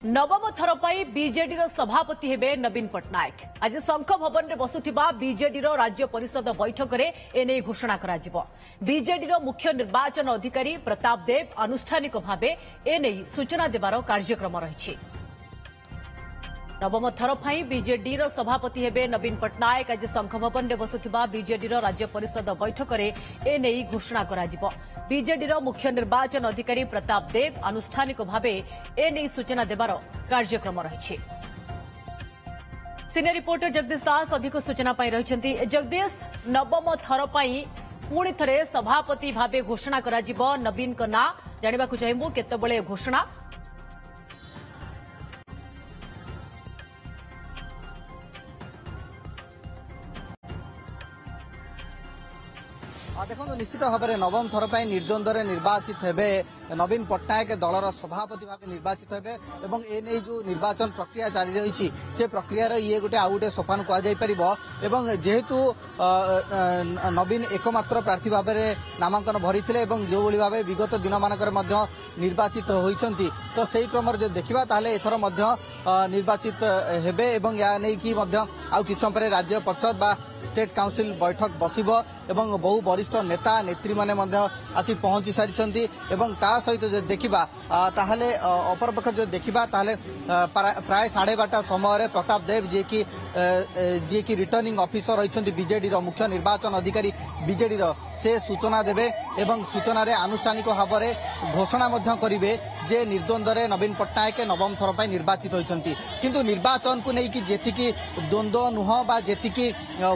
नवम थर पर बीजेडी सभापति हेबे नवीन पट्टनायक। आज शंख भवन में बसुथिबा बीजेडी राज्य परिषद बैठक में एने घोषणा करा जिवो। बीजेडी मुख्य निर्वाचन अधिकारी प्रताप देव आनुष्ठानिक भावे एने सूचना देवार कार्यक्रम रही। नवम थर पर बीजेडी सभापति हेबे नवीन पट्टनायक। आज शंख भवन में बसुथिबा बीजेडी राज्य परिषद बैठक में एने घोषणा करा जिवो। बीजेडी मुख्य निर्वाचन अधिकारी प्रताप देव आनुष्ठानिक भावे एने सूचना देवार कार्यक्रम रही। सीनियर रिपोर्टर जगदीश दास अधिक सूचना पाई रहिसेंती। जगदीश, नवम थर पर पुणी थरे सभापति भावे घोषणा करा जिवो नवीन का ना जानिबा को चाहिबो केतेबेले घोषणा। देखो निश्चित भाव में नवम थर पर निर्द्वंद्व निर्वाचित हेबे नवीन पट्टनायक दलर सभापति भाव निर्वाचित हेबे एवं एने जो निर्वाचन प्रक्रिया जारी रही से प्रक्रियार ये गोटे आउ गोटे सोपान कहुँ। जेहेतु नवीन एकमात्र प्रार्थी भाव में नामांकन भरी जो भाव विगत दिन मानक निर्वाचित होती तो से क्रम जो देखा एथर निर्वाचित हेबे एवं या नहीं कि आउ कि समय राज्य परिषद बा स्टेट काउंसिल बैठक बसिब एवं बहु वरिष्ठ नेता नेत्री माने आसी पहुंची सारी सहित जो देखा ताहले अपरपक्ष जो देखा ताहले प्राय 12:30 समय प्रताप देव जी की रिटर्निंग ऑफिसर रही बीजेडी मुख्य निर्वाचन अधिकारी बीजेडी से सूचना देवे एवं सूचना रे आनुष्ठानिक भाव में घोषणा करेंगे जे निर्द्वंद्व नवीन पट्टनायक नवम थर पर निर्वाचित होती। किंतु निर्वाचन को लेकिन जी द्वंद्व नुह बा जी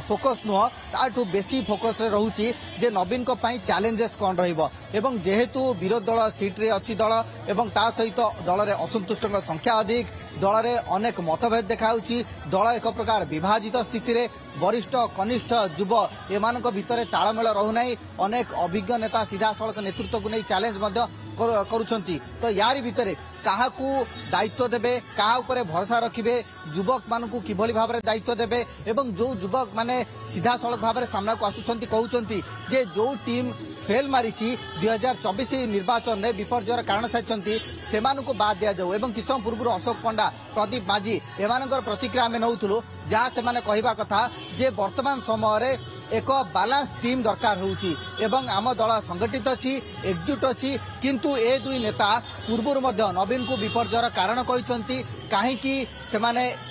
फोकस नुह ताठू बेसी फोकस रे रहूची जे नवीन को पाई चैलेंजेस कौन रहिबो एवं जेहेतु विरोध दल सीट रे अच्छी दल एवं ता सहित दल रे असंतुष्ट संख्या अधिक दल रे अनेक मतभेद देखाउची दल एक प्रकार विभाजित स्थिति रे वरिष्ठ कनिष्ठ युव एमानक भितर तालमेल रहूना अनेक अभिज्ञ नेता सीधा सड़क नेतृत्व को नहीं चैलेंज करुछंती। तो यारी भितर काहाकू दायित्व देबे काहा ऊपर भरोसा रखिबे युवक मानकू किभली भाव में दायित्व देबे एवं जो युवक माने सीधा सड़क भाव में सामना को आसुछंती कहउछंती जे जो टीम फेल मारी 2024 निर्वाचन में विपर्जयर कारण साजिछंती सेमानकू बाद दिया जाऊ एवं किछ समय पूर्व अशोक पंडा प्रदीप माझी एमानकर प्रतिक्रिया आमे नउथुलु जहाँ से माने कहिबा कथा जे वर्तमान समय रे एक बालांस टीम दरकार होउची एवं आम दल संगठित अच्छी एकजुट अच्छी किंतु ए दुई नेता पूर्व नवीन को विपर्जयर कारण कहते कहीं से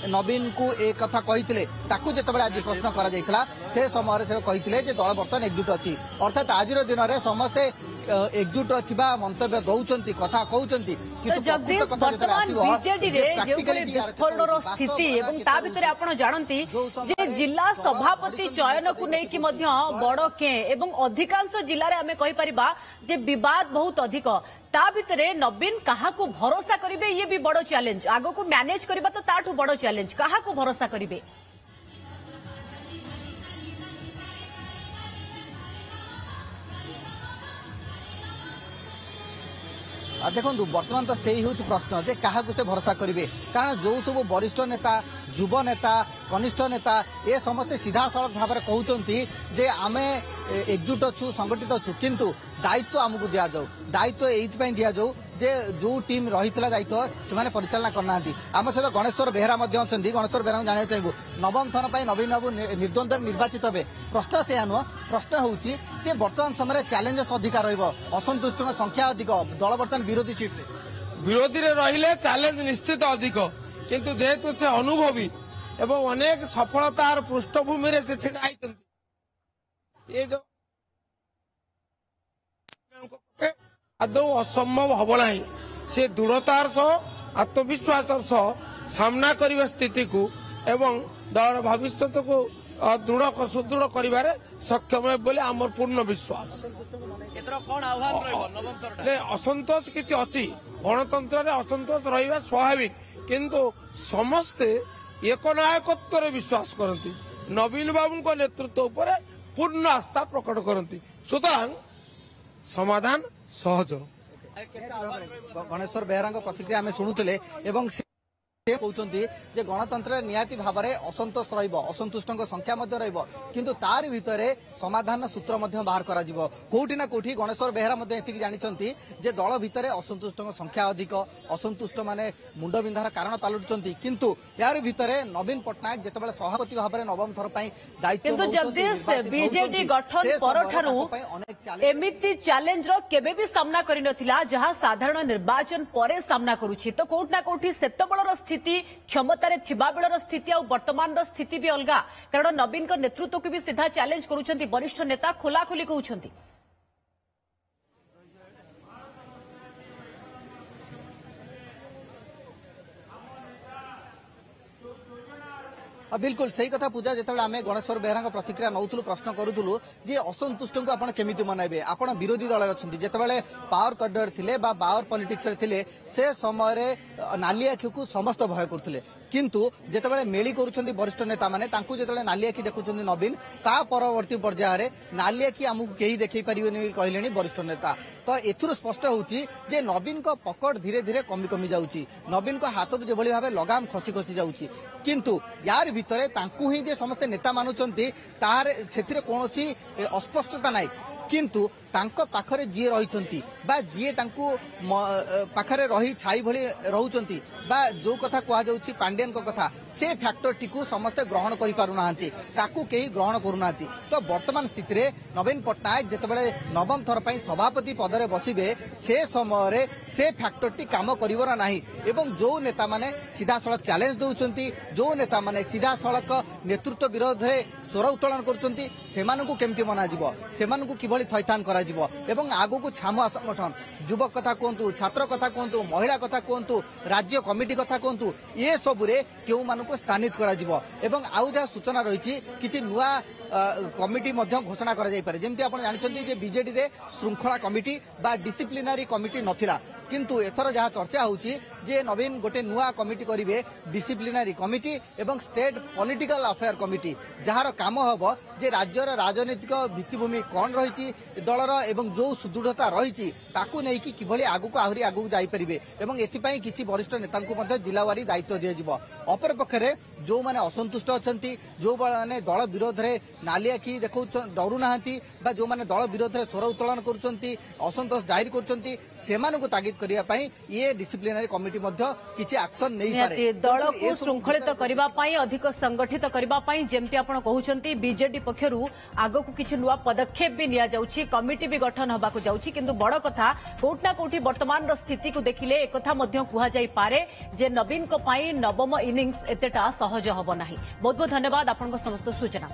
नवीन को एक कथा कहते जिते आज प्रश्न करा से समय से कहते दल बर्तमान एकजुट अच्छी अर्थात आज दिन में समस्ते एकजुट थिबा मंतव्य दौरान कथा कहते। जगदीश, वर्तमान बीजेडी रे विस्फोरण स्थिति एवं ता भितर आपण जानती जे जिला सभापति चयन को लेकिन बड़ के एवं अधिकांश जिले में आम कहीपर जे विवाद बहुत अधिक ता भितर नवीन कहा को भरोसा करिवे ये भी बड़ चैलेंज आगो को मैनेज करबा तो ताठू बड़ चैलेंज कहा को भरोसा करिवे। देखो बर्तमान तो से ही हूँ प्रश्न जे क्या से भरोसा करेंगे कारण जो सब वरिष्ठ नेता युव नेता कनिष्ठ नेता ये समस्ते सीधा सड़क भाव में कहते जे आमे एकजुट अच्छु संगठित अच्छु किंतु दायित्व आमको दि जाऊ दायित्व ये दि जाऊ जे जो टीम रही दायित्व से परिचालना करना आम सहित गणेश्वर बेहरा अच्छा गणेश्वर बेहरा जाना चाहिए नवम थर पर नवीन बाबू निर्द्वंद्व निर्वाचित हे प्रश्न से नुह प्रश्न हूँ बर्तमान समय चैलेंजेस अधिकार असंतुष्ट संख्या अधिक दल बर्तमान विरोधी सीट विरोधी रहिले चैलेंज निश्चित अधिक किंतु जेहेतु से अनुभवी एवं अनेक सफलतार पृष्ठभूमि से छिड़ा ये जो आदौ असंभव हम ना से दृढ़तार सह आत्मविश्वास सह सामना करने स्थिति को एवं दल भविष्य को दृढ़ सुदृढ़ कर सक्षम बोले आम पूर्ण विश्वास। असंतोष किसी अच्छी गणतंत्र में असंतोष रहा स्वाभाविक किंतु समस्ते एकनायकत्व विश्वास करती नवीन बाबू नेतृत्व उपर पूर्ण आस्था प्रकट करती सुतरां समाधान सहज। गणेश्वर बेहरा प्रतिक्रिया आम शुणुले। से कहते जे गणतंत्र निहाती भाव में असंतोष असंतुष्ट संख्या किंतु तार भितर समाधान सूत्र बाहर कर कोठी ना कोठी गणेश्वर बेहेरा एति जानी जे दल भितर असंतुष्ट संख्या अधिक असंतुष्ट माने मुंडबिंधार कारण पालटुंट किंतु यार भितर नवीन पट्टनायक जितेबाला सभापति भाव में नवम थर दायित्व जगदीश बीजेडी गठन परठारु एमिति चैलेंज रो केबे भी सामना करि नथिला जहां साधारण निर्वाचन परे सामना करूछि तो कोठ ना कोठी सेतबेलर स्थिति क्षमतारे थिबा बेलर स्थिति आ वर्तमान रो स्थिति भी अलगा कारण नवीन को नेतृत्व को भी सीधा चैलेंज करूछंती वरिष्ठ नेता खोलाखोली कहउछंती। बिल्कुल सही कथा पूजा जितेबाला आम गणेश्वर बेहेरा प्रतिक्रिया नौलु प्रश्न करूँ जे असंतुष्ट को आप केमी मनइबे आप विरोधी दल अच्छे जितेबाला पावर कॉरिडोर थिले बा पावर पॉलिटिक्स रे से समय नाली आखि को समस्त भय करते किंतु जितेबाला मेली करुछंती वरिष्ठ नेता माने तांकु जितेबाला नाली आखि देखुछंती नवीन ता परवर्ती पर्यायर नाली आखि आमको केही देखै परिबेनी कहलेनी वरिष्ठ नेता तो एथुर स्पष्ट होउची जे नवीन को पकड़ धीरे धीरे कमी कमी जाउची नवीन को हाथ जो भली भाबे लगाम खसी खसी जाउची किंतु यार भितरे तांकु ही जे समस्त नेता मानुछंती तार सेथिरे कोनोसी अस्पष्टता नाही किंतु तांको पाखरे जी रहिछंती बा जी तांकु पाखरे रही छाई भली रहउछंती बा जो कथा कहा जाउची पांड्यन को कथा से फैक्टर टी को समस्त ग्रहण करि पारु नाहंती ताकू केही ग्रहण करू नाहंती तो वर्तमान स्थिति रे नवीन पट्टनायक जेतेबेले नवम थर पई सभापति पद रे बसिबे से समय रे से फैक्टर टी काम करिवरा नाही एवं जो नेता माने सीधा सड़क चैलेंज दउछंती जो नेता माने सीधा सड़क नेतृत्व विरोध रे स्वर उत्तोलन करुछंती सेमानकु केमति मना जिवो सेमानकु किभली थैथान करा जिवो एवं आगु को छामुआ संगठन युवक कथा कहतु छात्र कथा कहतु महिला कथा कहतु राज्य कमिटी कथा कहतु ये सबुरे केउ मानकु स्थानित करा जिवो एवं आउ जा सूचना रहिछि किछि नुआ कमिटी मध्य घोषणा करा जाय पारे जेमति आपण जानिछन्ती जे बीजेडी रे श्रृंखला कमिटी बा डिसिप्लिनरी कमिटी नथिला किंतु एथर जहाँ चर्चा होउछि जे नवीन गोटे नुआ कमिटी करिवे डिसिप्लिनरी कमिटी एवं स्टेट पॉलिटिकल अफेयर कमिटी जहार काम हबो जे राज्यर राजनीतिक भित्तिभूमि कोन रहिछि दलर एवं जो सुदृढ़ता रहिछि ताकू नै कि किभली आगु को आहुरी आगु जाई परिबे एवं एथि पई किछि वरिष्ठ नेतांकु मध्ये जिलावारी दायित्व दिया जिवो अपर पक्षरे जो माने असंतुष्ट अछंती जो माने दल विरोध रे नाली आखि देखौ डरू नाहंती बा जो माने दल विरोध रे स्वर उत्तोलन करूछंती असंतोष जाहिर करूछंती सेमानकु तागिद करिया पई ये डिसिप्लिनरी कमिटी मध्ये किछि एक्शन नै पारे दल को श्रृंखलित करिबा पई अधिक संगठित करिबा पई जेमति आपण कहउछंती बीजेडी पक्षरु आगो को किछि नुवा पदक्षेप भी निया जाउछि कमिटी भी गठन होबा को जाउछि किंतु बड़ कथा कोठना कोठी वर्तमान रो स्थिति को देखिले एक कथा मध्ये कुहा जाई पारे जे नवीन को पई नवम इनिंग्स एतेटा सहज होबो नाही बहुत बहुत धन्यवाद आपण को समस्त सूचना।